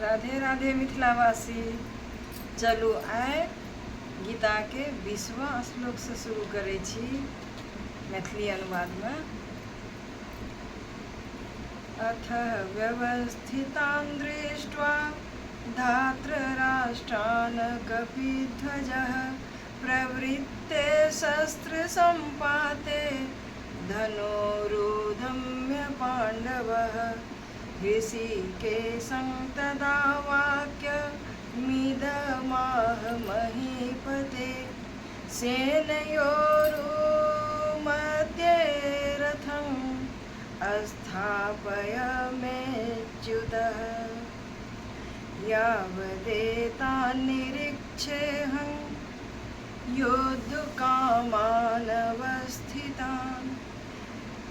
राधे राधे मिथिलावासी। चलू आइ गीता के 20वां श्लोक से शुरू करै छी मैथिली अनुवाद में। अथ व्यवस्थितान् दृष्ट्वा धातृराष्ट्रान् कपिध्वजः प्रवृत्ते शस्त्रसम्पाते धनुरुधम्य पाण्डवः ऋषिकेशं तदा वाक्यमिदमाह महीपते सेनयोरुमध्ये रथम् अस्थापयमेच्युतः यावदेतान्निरीक्षेऽहं योद्धुकामानवस्थितान्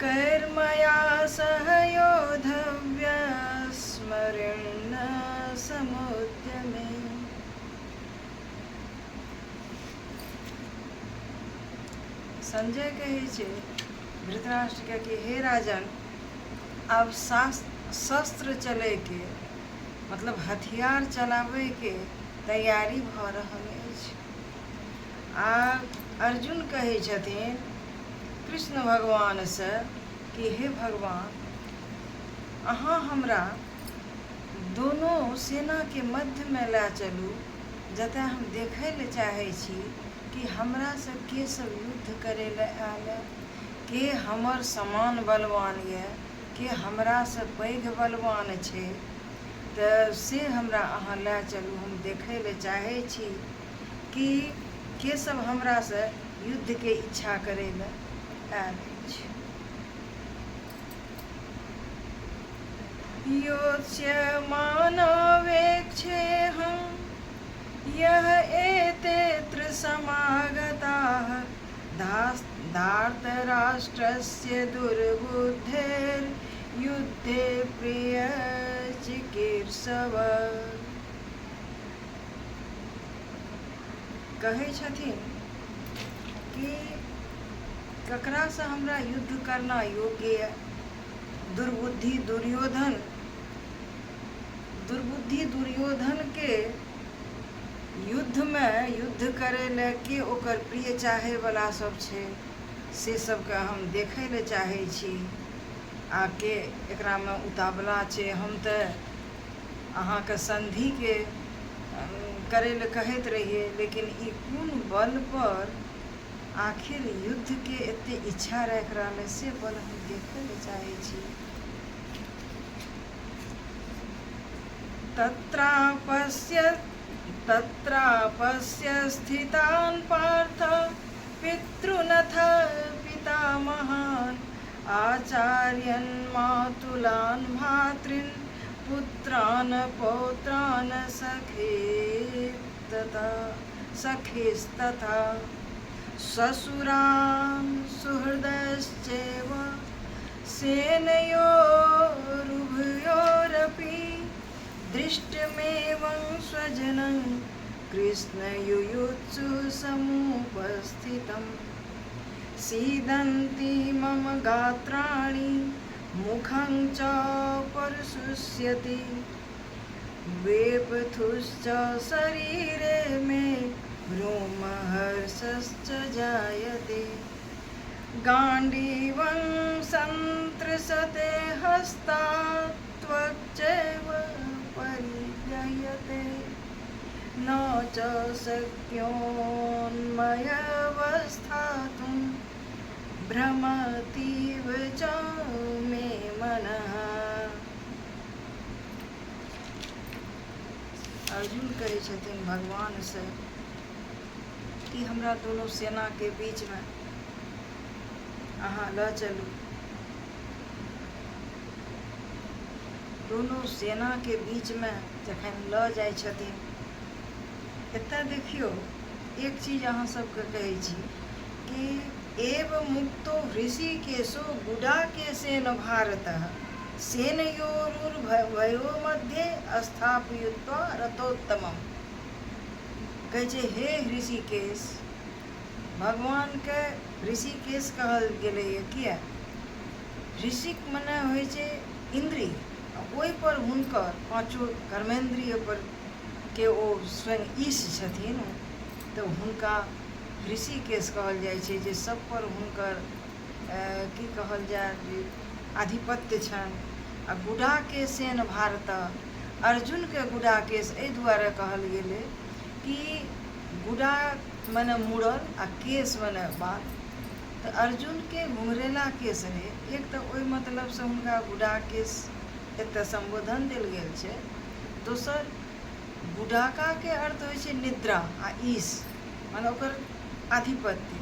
कर्मया सह योद्धव्य स्मरेण समुद्यमे। संजय कहै छै धृतराष्ट्र के कि हे राजन, अब शस्त्र चले के मतलब हथियार चलावे के तैयारी भ रहल अछि। आ अर्जुन कहै छथिन कृष्ण भगवान से कि हे भगवान, अहाँ हमरा दोनों सेना के मध्य में ला चलू, जतय हम देखै ले चाहै छी कि हमरा से के सब युद्ध करे ले आयल, के हमर समान बलवान ये, के हमरा से पैघ बलवान छै, तऽ से हमरा अहाँ ला चलू। हम देखै ले चाहै छी कि के सब हमरा से युद्ध के इच्छा करे ले आयल अछि। योत्स्यमानवेक्षेऽहं यः एतेऽत्र समागताः धार्तराष्ट्रस्य दुर्बुद्धेर्युद्धे प्रियचिकीर्षव। कहै छथिन कि ककरा से हमरा युद्ध करना योग्य है। दुर्बुद्धि दुर्योधन के युद्ध में युद्ध करे ले के ओकर प्रिय चाहे वाला सब छै, से सबके हम देखै ले चाहै छी। आके एकरा में उतावला छै। हम तऽ अहाँके संधि के करे ले कहैत रहिए, लेकिन ई कोन बल पर आखिर युद्ध के एते इच्छा राख रहल है, से बल हम देखै ले चाहै छी। तत्रापश्य स्थितान् पार्थ पितॄनथ पितामहान् आचार्यान् मातुलान् भ्रातॄन् पुत्रान् पौत्रान् सखीस्तथा श्वशुरान् सुहृदश्चैव सेनयोरुभयोरपि दृष्टमेवं स्वजनं कृष्णयुयुत्सु समुपस्थितम्। सीदन्ति मम गात्राणि मुखं च परशुष्यति वेपथुश्च शरीरे मे रोमहर्षश्च जायते। गाण्डीवं सन्त्रसते हस्तात् त्वच्चैव परिव्ययते न च शक्योन्मयवस्थातुं भ्रमतीव च मे मनः। अर्जुन कहै छथिन भगवान से कि हमरा दोनों सेना के बीच में अहाँ ल चलू। दोनों सेना के बीच में जखन ल जाइ छथिन, एतऽ देखियो एक चीज अहाँ सबके कहै छी कि एव मुक्तो ऋषिकेशो गुडाकेशेन भारतः सेनयोरुभयो मध्ये स्थापयित्वा रथोत्तमम्। कहै छै हे ऋषिकेश, भगवान के ऋषिकेश कहल गेलै। किया? ऋषिक मने होइ छै इंद्रिय, ओहि पर हुनकर पाँचों कर्मेंद्रिय पर के ओ स्वयं ईश छथिन, तऽ हुनका ऋषिकेश कहल जाइ छै, जे सब पर हुनकर की कहल जाय जे आधिपत्य छनि। आ गुडाकेशेन भारत, अर्जुनके गुडाकेश एहि दुआरे कहल गेलै कि गुडा मने मुड़ल आ केश मने बाल, तऽ अर्जुनके घुंघरेला केश रहै। एक तऽ ओहि मतलबसँ हुनका गुडाकेश एकटा संबोधन देल गेल छै। दोसर, गुडाकाके अर्थ होइ छै निद्रा आ ईश मने ओकर आधिपत्य।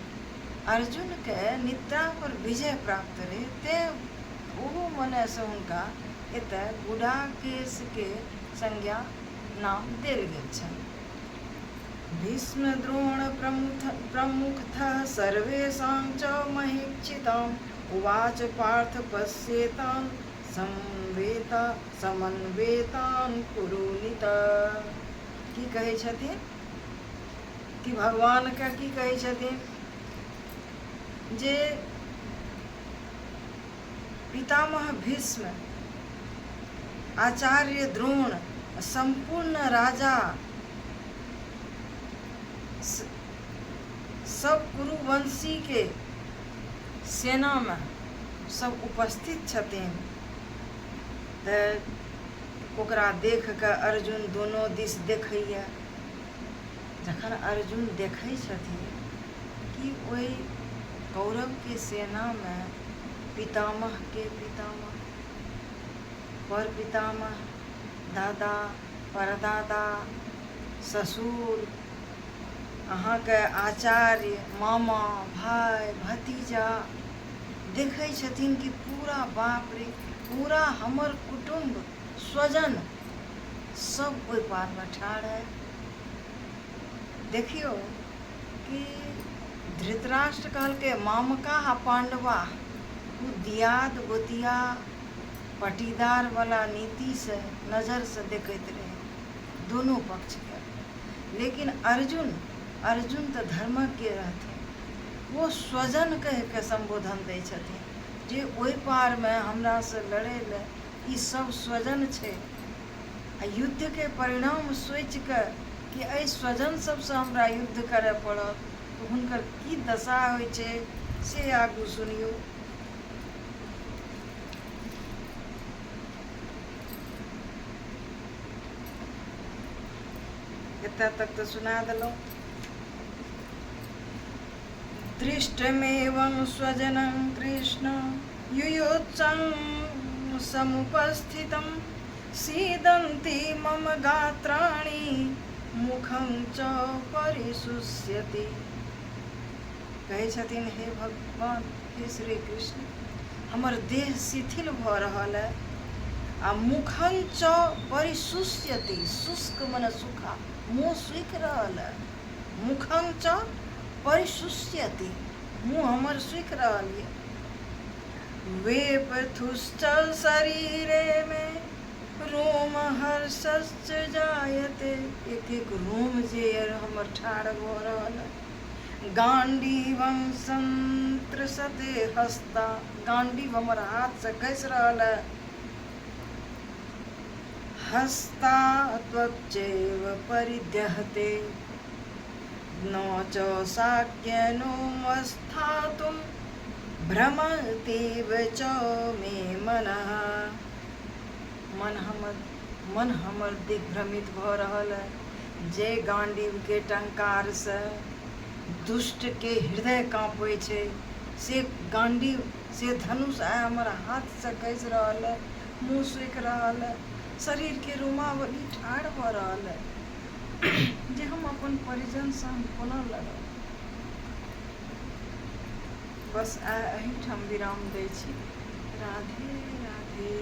अर्जुनके निद्रा पर विजय प्राप्त रहै, तेँ ओहो मने से हुनका एतय गुडाकेशके संज्ञा नाम देल गेल छनि। भीष्म द्रोण प्रमुखतः सर्वेषां च महीक्षिताम् उवाच पार्थ पश्येतान् समन्वेतान् कुरुनित। की कहै छथिन कि भगवानके की कहै छथिन जे पितामह भीष्म, आचार्य द्रोण, संपूर्ण राजा सब कुरुवंशी के सेना में सब उपस्थित छथिन। तऽ ओकरा देख कऽ अर्जुन दोनों दिस देखैया। जखन अर्जुन देखै छथिन कि ओहि कौरवके सेनामे पितामहके पितामह, पर पितामह, दादा, परदादा, ससुर, अहाँके आचार्य, मामा, भाई, भतीजा देखै छथिन कि पूरा बाप रे, पूरा हमर कुटुम्ब स्वजन सब ओहि पारमे ठाढ़ है। देखियो कि धृतराष्ट्र कहलकै मामका आ पांडवा, ओ दियाद गोतिया पटीदार वाला नीति से नजर से देखैत रहे दोनों पक्ष के। लेकिन अर्जुन तो धर्मज्ञ रहथिन, वो स्वजन कह के संबोधन दै छथिन जे ओहि पार में हमरा से लड़े ले ई सब स्वजन छै। आ युद्ध के परिणाम सोचि के कि एहि स्वजन सबसे हमरा युद्ध करय पड़त, तो हुनकर की दशा होइ छै से आगू सुनियो। एतऽ तक तो सुना देलहुँ। दृष्टमेवं स्वजनं कृष्ण युयुत्सं समुपस्थितं सीदन्ति मम गात्राणि मुखं च परिशुष्यति। कहै छथिन हे भगवान, हे श्री कृष्ण, हमर देह शिथिल भऽ रहल है आ मुखं च परिशुष्यति, शुष्क मने सूखा, मुँह सूखि रहल है। मुखं च परिशुष्यति, मुँह हमर सूखि रहल है। वेपथुश्च शरीरे में रोम हर्षश्च जायते, एक एक रोम जे हमर ठाढ़ भऽ रहल है। गांडीवं संत्रसते हस्ता, गांडीव हमर हाथ से घसि रहल है। हस्ता त्वच्चैव परिदह्यते न च शाक्यनो स्थातुं भ्रमतेव च मे मनः। मन हमर दिग्भ्रमित भऽ रहल है। जे गांडीव के टंकार से दुष्ट के हृदय काँपै छै, से गांडीव से धनुष आय हमर हाथ से घसि रहल है, मुँह सूखि रहल है, शरीर के रोमावली ठाढ़ भऽ रहल है जे हम अपन परिजन संग कोना लड़ब। बस एहिठाम विराम दै छी। राधे राधे।